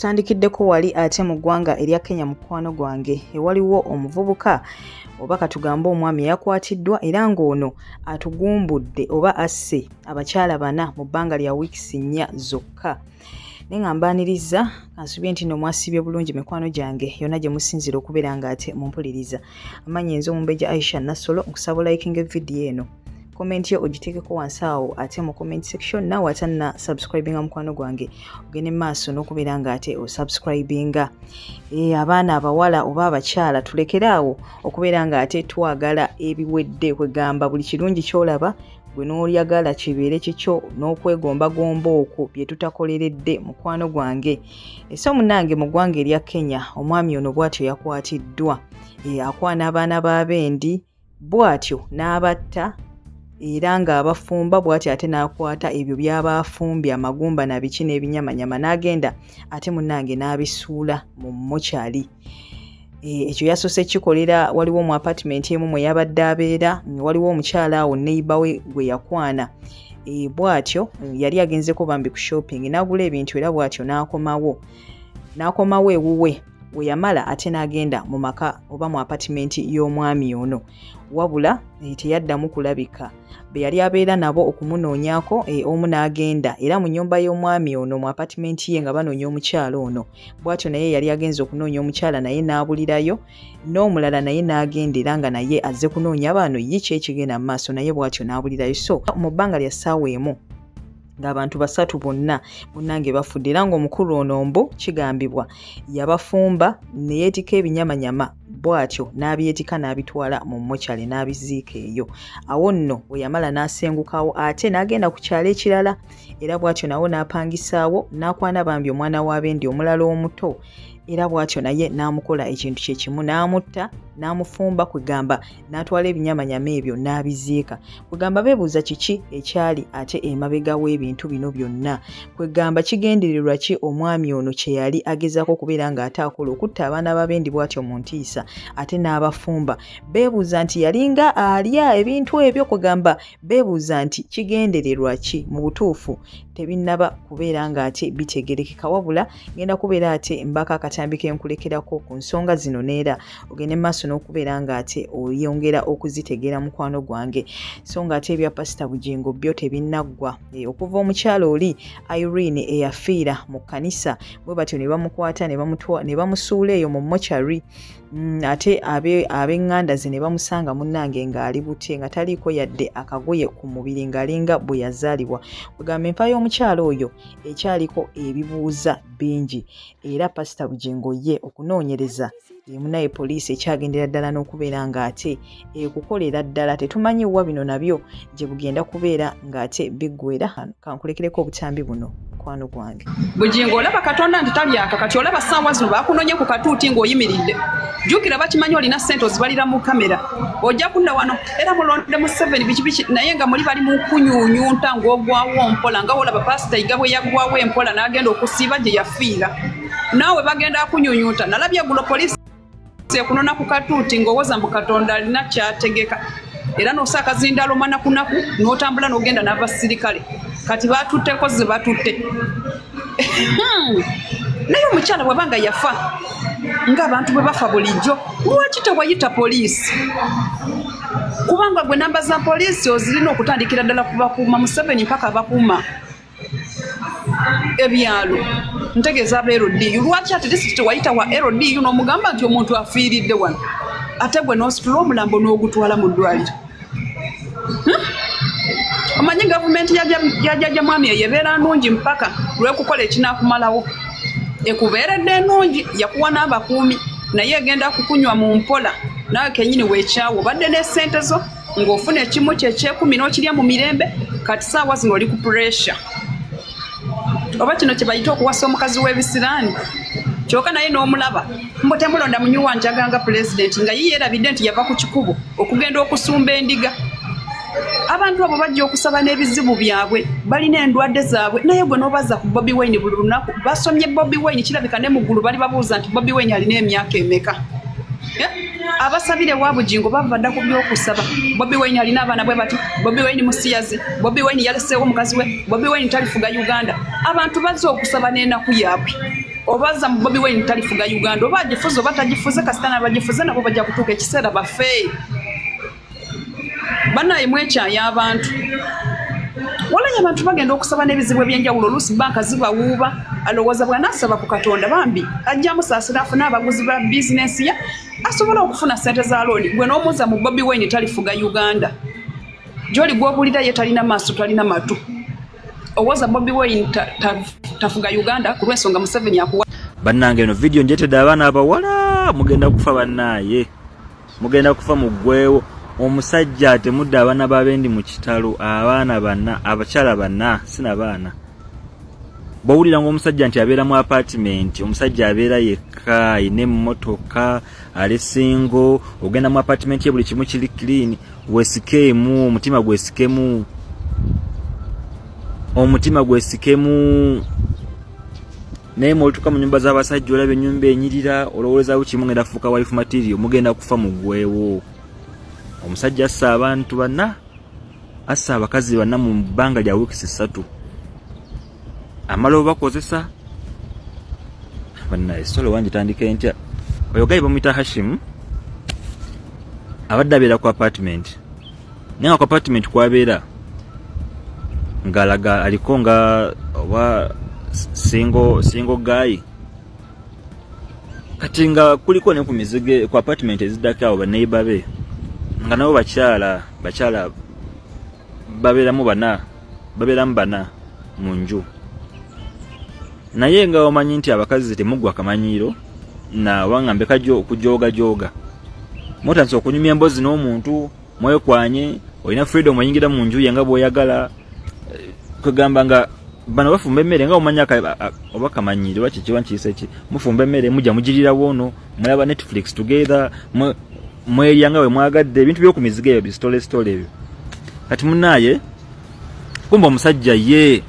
tutandikiddeko wali ate mu ggwanga erya Kenya mukwano gwange ewaliwo omuvubuka oba katugambe omwami yakwatiddwa era ng'ono atugumbudde oba asse abakyala 4 mu bbanga lya wiikisi 4 zokka. Neŋŋambaaniriza kansubye nti nno mwasibye bulungi mikwano gyange yonna gye musinzira okubeera nga ate mumpuliriza. Amanyi enzo Mumbejja Aisha Nassolo nkusaba likinga vidiyo eno. Comment yo ogiteekeko wansi awo ate mu comment section naawe atanna subscribinga mukwano gwange ogende maaso n'okubeera nga ate osubscribinga. Abaana abawala oba abakyala tulekeraawo okubeera nga ate twagala ebiwedde kwegamba buli kirungi kyolaba gwe n'olyagala kibeere kikyo n'okwegombagomba okwo bye tutakoleredde mukwano gwange. So munnange mu ggwanga erya Kenya omwami ono bw'atyo yakwatiddwa akwana abaana b'abendi bw'atyo n'abatta era ng'abafumba bw'atyo ate n'akwata ebyo by'abafumbye amagumba na biki n'ebinyamanyama n'agenda ate munnange n'abisuula mu mochari. Ekyo yasoose kikolera waliwo mu apartment emu mwe yabadde abeera waliwo omukyala awo neighbor we gwe yakwana bw'atyo yali agenzeko bambi ku shopping n'agula ebintu era bw'atyo n'akomawo ewuwe we yamala ate n'agenda mu maka oba mu apartment y'omwami ono wabula teyaddamu kulabika. Be yali abeera nabo okumunoonyako omu n'agenda era mu nnyumba y'omwami ono mu apartment ye nga banoonya omukyala ono bw'atyo naye yali agenze okunoonya omukyala naye n'abulirayo n'omulala naye n'agenda era nga naye azze kunoonya bano ye kyekigenda mu maaso naye bw'atyo n'abulirayo. So mu bbanga lya ssaawa emu ng'abantu 3 bonna munnange bafudde era ng'omukulu ono mbu kigambibwa yabafumba ne yeetika ebinyamanyama bw'atyo n'abyetika n'abitwala mu mochari n'abiziika eyo. Awo nno we yamala n'asengukawo ate n'agenda ku kyalo ekirala era bw'atyo nawo n'apangisaawo n'akwana bambi omwana w'abendi omulala omuto era bw'atyo naye n'amukola ekintu kye kimu n'amutta n'amufumba kwegamba n'atwala ebinyamanyama ebyo n'abiziika. Kwegamba beebuuza kiki ekyali ate emabega w'ebintu bino byonna kwegamba kigendererwa ki omwami ono kye yali agezaako okubeera ng'ate akola okutta abaana b'abendi bw'atyo mu ntiisa ate n'abafumba. Beebuuza nti yalinga alya ebintu ebyo kwegamba beebuuza nti kigendererwa ki mu butuufu tebinnaba kubeera ng'ate bitegerekeka wabula ngenda kubeera ate mbaka akatambi ke nkulekerako ku nsonga zino neera ogende maaso n'okubeera ng'ate oyongera okuzitegeera mukwano gwange. So ng'ate ebya Pastor Bujingo byo tebinnaggwa okuva omukyalo oli Irene eyafiira mu kkanisa bwe batyo ne bamukwata ne bamusuula eyo mu mochari ate ab'eŋŋanda ze ne bamusanga munnange ng'ali bute nga taliiko yadde akagoye ku mubiri ng'alinga bwe yazaalibwa. Kugamba empa y'omukyalo oyo ekyaliko ebibuuza bingi era Pastor Bujingo ye okunoonyereza munaye poliisi ekyagendera ddala n'okubeera ng'ate ekukolera ddala tetumanyi wa bino nabyo gye bugenda kubeera ng'ate biggwera. Kankulekereko obutambi buno mukwano gwange. Bujingo olaba Katonda nti talyaka kati olaba ssaawa zino baakunoonye ku katuuti ng'oyimiridde. Jjukira bakimanyi olina ssente ozibalira mu kamera ojja kudda wano era mulonde mu 7 biki naye nga muli bali mu kunyuunyunta ng'ogwawo mpola nga olaba pasita yiga bwe yaggwawo empola n'agenda okusiiba gye yafiira naawe bagenda kunyuunyunta. Nalabye gulo poliisi ekunona ku katuuti ng'owooza mbu Katonda alina kyategeka era n'osaakazindala omanakunaku n'otambula n'ogenda n'abasirikale kati baatutteko ze batutte. Naye omukyala bw'abanga yafa ng'abantu bwe bafa bulijjo lwaki tewayita poliisi? Kubanga gwe namba za poliisi ozirina okutandikira ddala kubakuuma mu 7 mpaka abakuuma ebyalo ntegeeza aba LDU. Lwaki ate disitulikiti tewayita wa LDU n'omugamba nti omuntu afiiridde wano ate gwe n'ositula omulambo n'ogutwala mu ddwaliro? Omanyi gavumenti yajja mwami eyo ebeera nnungi mpaka lw'ekukola ekinaakumalawo. Ekubeeredde ennungi yakuwa n'abakuumi naye egenda kukunywa mu mpola naawe kennyini weekyawo obadde n'essente zo ng'ofuna ekimu kyekyekumi n'okirya mu mirembe kati ssaawa zino oli ku pressure. Oba kino kye bayita okuwasa omukazi w'ebisiraani kyokka naye n'omulaba mbu temulonda munyuwa njaganga pulezidenti nga ye yeerabidde nti yava ku kikubo okugenda okusumba endiga. Abantu abo bajja okusaba n'ebizibu byabwe balina endwadde zaabwe naye gwe n'obaza ku Bobi Wine buli lunaku basomye Bobi Wine kirabika ne mu ggulu bali babuuza nti Bobi Wine alina emyaka emeka. abasabire wa Bujingo bava dda ku by'okusaba. Bobi Wine alina abaana bwe bati, Bobi Wine musiyazi, Bobi Wine yaleseewo omukazi we, Bobi Wine talifuga Uganda. Abantu bazze okusaba n'ennaku yaabwe. Obaza mu Bobi Wine talifuga Uganda, oba agifuze oba tagifuze, kasitana bagifuze nabo bajja kutuuka ekiseera bafeeyo. Bannaye mwekyaya abantu. Walanya abantu bagenda okusaba n'ebizibu ebyenjawulo, oluusi banka zibawuuba, alowooza bw'anaasaba ku Katonda bambi ajja musaasira afune abaguzi ba bizinensi ye asobola okufuna ssente za looni. Gwe n'omuuza mu Bobi Wine talifuga Uganda, gy'oli gw'obulira ye talina maaso talina matu. Owooza Bobi Wine tafuga Uganda ku lw'ensonga Museveni akuwa. Bannange eno video njetedde abaana abawala mugenda kufa bannaaye, mugenda kufa mu ggwewo. Omusajja atemudde abaana b'abendi mu kitalo, abaana banna, abakyala banna, sina baana. Bawulira ng'omusajja nti abeera mu apartment, omusajja abeera yekka, ayina emmotoka, ali single, ogenda mu apartment ye buli kimu kiri clean, weesikeemu, omutima gwesikemu. Omutima gwesikemu. Naye mwolituka mu nnyumba z'abasajja olaba ennyumba enyirira, olowoozawo kimu ngenda kufuuka wife material, mugenda kufa mu ggwewo. Omusajja assa abantu banna, assa abakazi banna mu bbanga lya wiikisi 3. Amala obakozesa. Bannaye solo wanjitandika ntya. Oyo gayi bamuyita Hashim, abadde abeera ku apartment. Naye nga ku apartment kwabeera ng'alaga aliko nga oba single guy. Kati nga kuliko ne ku mizige ku apartment eziddako abo baneighbor be. Nga nabo bakyala babeeramu bana mu nju. Naye nga omanyi nti abakazi temuggwa akamanyiiro na wangambe kujooga. Mutandise okunyumya emboozi n'omuntu, mwekwanye, olina freedom oyingira mu nju yenga bw'oyagala. Kugamba nga bano bafumba emmere nga omanya oba kamanyiiro oba kikiwa nkiyisa ki. Mufumba emmere mujja mugirira woono, mulaba Netflix together, mweryanga we mwagadde ebintu by'okumizige ebyo bistole ebyo. Kati munaaye kumba omusajja ye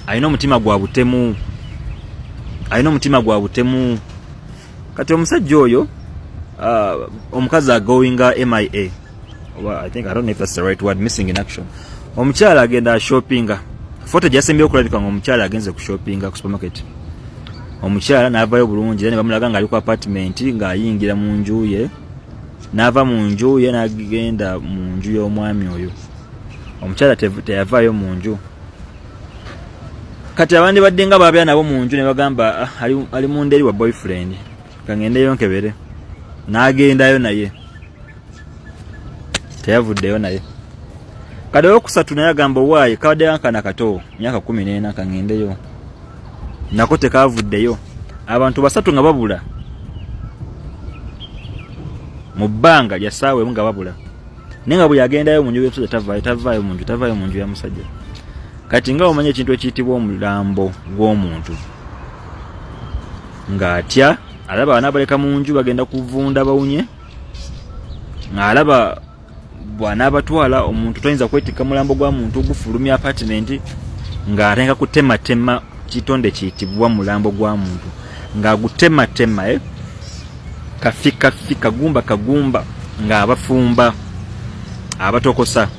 alina omutima gwa butemu. Kati omusajja oyo omukazi agoinga MIA. I think I don't know if that's the right word, missing in action. Omukyala agenda shoppinga. Foto gyasembye okulabika nga omukyala agenze ku shoppinga ku supermarket. Omukyala n'avaayo bulungi ne bamulaga nga ali ku apartment ng'ayingira mu nju ye. N'ava mu nju ye n'agenda mu nju y'omwami oyo. Omukyala teyavaayo mu nju. Kati abandi badde nga baabya nabo mu nju ne bagamba ali mu nderi wa boyfriend. Kangendeyo nkebere. N'agendayo naye. Teyavuddeyo naye. Kade okusatu naye agamba waayi kabadde kankana kato myaka 14 kangendeyo. Nako tekavuddeyo. Abantu basatu nga babula. Mu bbanga lya ssaawa emu nga babula. Nenga bwe yagendayo mu nju y'omusajja tavaayo mu nju ya musajja. Kati nga omanye ekintu ekiyitibwa omulambo gw'omuntu. Ng'atya alaba abaana baleka mu nju bagenda kuvunda bawunye. Ng'alaba bw'anaabatwala omuntu toyinza kwetikka mulambo gwa muntu gufulumya apartment ng'atenga kutematema kitonde kiyitibwa mulambo gwa muntu. Ng'agutematema kafika kagumba ng'abafumba abatokosa.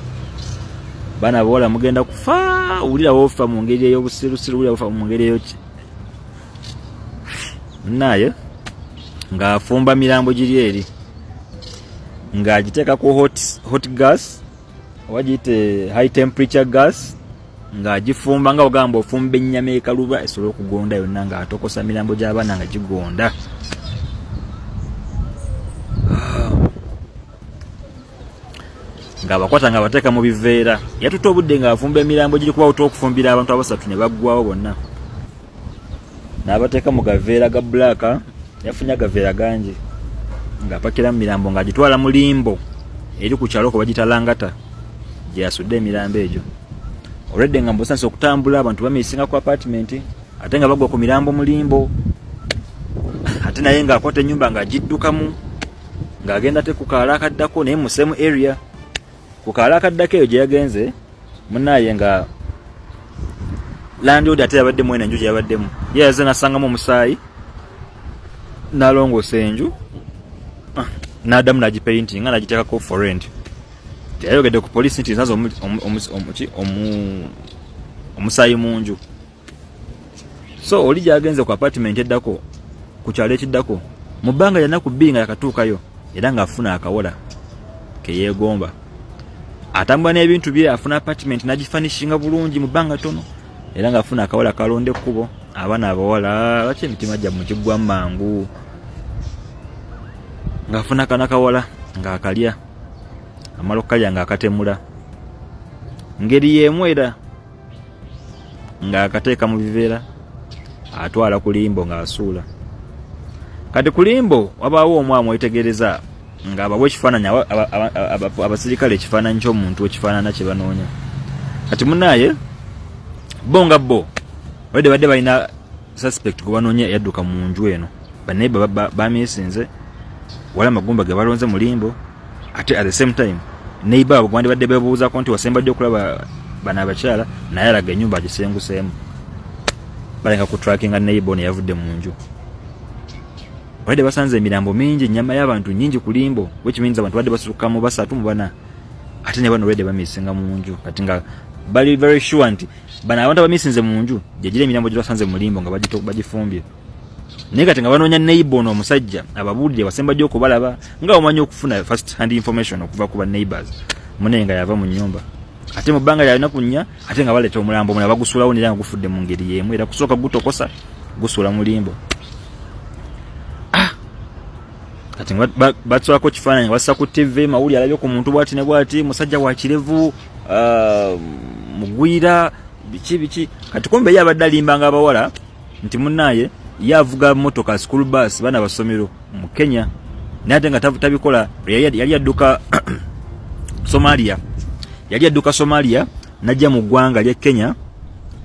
Bana bawala mugenda kufa, ulira wofa mu ngeri ey'obusirusiru, ulira wofa mu ngeri ey'oki. Naye ng'afumba mirambo giri eri. Ng'agiteeka ku hot gas, wagiyite high temperature gas, ng'agifumba nga ogamba ofumba ennyama ekaluba esobola okugonda yonna ng'atokosa mirambo gy'abaana nga gigonda. Ng'abakwata ng'abateeka mu biveera. Yatuta obudde ng'afumba emirambo giri kuba okufumbira abantu abasatu ne baggwawo bonna. N'abateeka mu gaveera ga black, yafunya gaveera gangi. Ng'apakira mu mirambo ng'agitwala mu limbo eri ku kyalo ko bagita Langata gye yasudde emirambo egyo. Olwedde nga mbusansa okutambula abantu bamiisinga ku apartment ate nga bagwa ku mirambo mu limbo. Ate naye ng'akwata ennyumba ng'agiddukamu ng'agenda te ku kaala akaddako naye mu same area. Ku kaala akaddako eyo gye yagenze munaaye nga landlord ate yabaddemu eno enju gye yabaddemu. Ye yaze n'asangamu omusaayi n'alongoosa enju. n'addamu n'agipainting nga n'agiteekako for rent. Yayogedde ku police nti nazo omusaayi mu nju. So oli gyagenze ku apartment eddako ku kyalo ekiddako mu bbanga lyanaku bbiri nga yakatuukayo era ng'afuna akawola ke yeegomba. Atambula n'ebintu bye, afuna apartment n'agifanishinga bulungi mu bbanga tono era ng'afuna akawola kalonde ekkubo. Abaana abawala lwaki emitima gyammwe giggwa mangu? Ng'afuna kanakawola ng'akalya amala okukalya ng'akatemula ngeri y'emu era ng'akateeka mu biveera atwala ku limbo ng'asuula. Kati ku limbo wabaawo omwamu wetegereza ng'abawa ekifaananyi abasirikale ekifaananyi ky'omuntu ekifaanana kye banoonya. Kati munaaye bo nga bo badde balina suspect gwe banoonya yadduka mu nju eno. Baneiba bamisinze wala amagumba ge balonze mu limbo. Ate at the same time neiba abo gwandi badde beebuuzaako nti wasembadde okulaba bana abakyala naye alaga ennyumba agisenguseemu. Balenga ku trackinga neiba ono yavudde mu nju. Badde basanze emirambo mingi, ennyama y'abantu nnyingi ku limbo, which means abantu badde basukkamu basatu mu bana. Ate ne bano badde bamisinga mu nju. Kati nga bali very sure nti bana abantu bamisinze mu nju gyegire emirambo gye basanze mu limbo nga bagifumbye. Naye kati nga banoonya neiba ono omusajja ababuulire wasembadde okubalaba nga omanyi okufuna first hand information okuva ku ba neighbors. Munne nga yava mu nnyumba. Ate mu bbanga lyalina kunnya ate nga baleeta omulambo omulala bagusuulawo nera nga gufudde mu ngeri y'emu era kusooka gutokosa gusuula mu limbo. Kati batsolako kifaananyi bassa ku TV mawuli alabye ku muntu bwati ne bwati musajja wa kirevu mugwira biki. Kati kumbe ye abadde alimbanga abawala nti munnaaye yavuga motoka school bus bana basomero mu Kenya naye ate nga tabikola. Yali adduka Somalia. Yali adduka Somalia najja mu ggwanga lya Kenya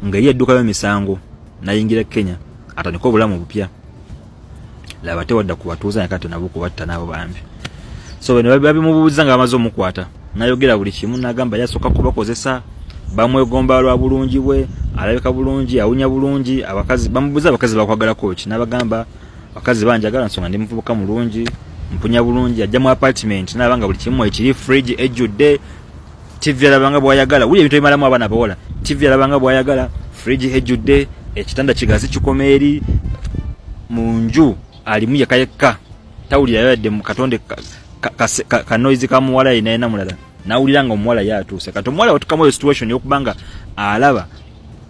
nga ye addukayo emisango nayingira Kenya atandika obulamu bupya. Laba tewadda kubatuuza nakati nabo kubatta nabo bambi. So bano babimubuuza nga bamaze omukwata nayogera buli kimu n'agamba yasooka kubakozesa bamwegomba lwa bulungi bwe alabika bulungi awunya bulungi. Abakazi bamubuuza abakazi bakwagala coach n'abagamba abakazi banjagala nsonga ndi muvubuka mulungi mpunya bulungi ajja mu apartment n'abanga buli kimu ekiri fridge ejjudde TV alabanga bwayagala wuli ebintu ebimalamu abaana bawala TV alabanga bwayagala fridge ejjudde ekitanda kigazi kikomeeri mu nju alimu yakayeka tawulira yadde mu katonde ka noise ka muwala ina mulala nawulira nga omuwala yatuuse. Kati omuwala watukamu situation yokubanga alaba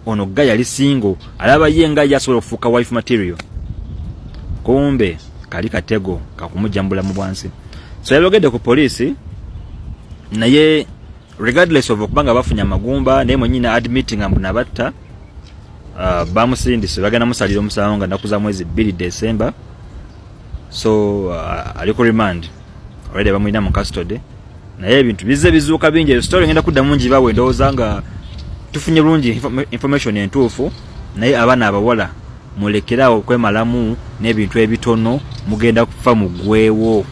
ono gaya ali single alaba yenga yasobola okufuuka wife material kumbe kali katego kakumujambula mu bwansi. So yalogedde ku police naye regardless of okubanga bafunya amagumba naye mwenyina admitting ambuna batta bamusindise bagenda musalira omusango nga nakuza mwezi 2 December. So aliko remand already bamuyina mu custody naye ebintu bizuuka bingi. Story ngenda kudda mungi bawe ndowooza nga tufunye bulungi information entuufu naye abaana abawala mulekerawo okwemalamu n'ebintu ebitono mugenda kufa mu ggweewo.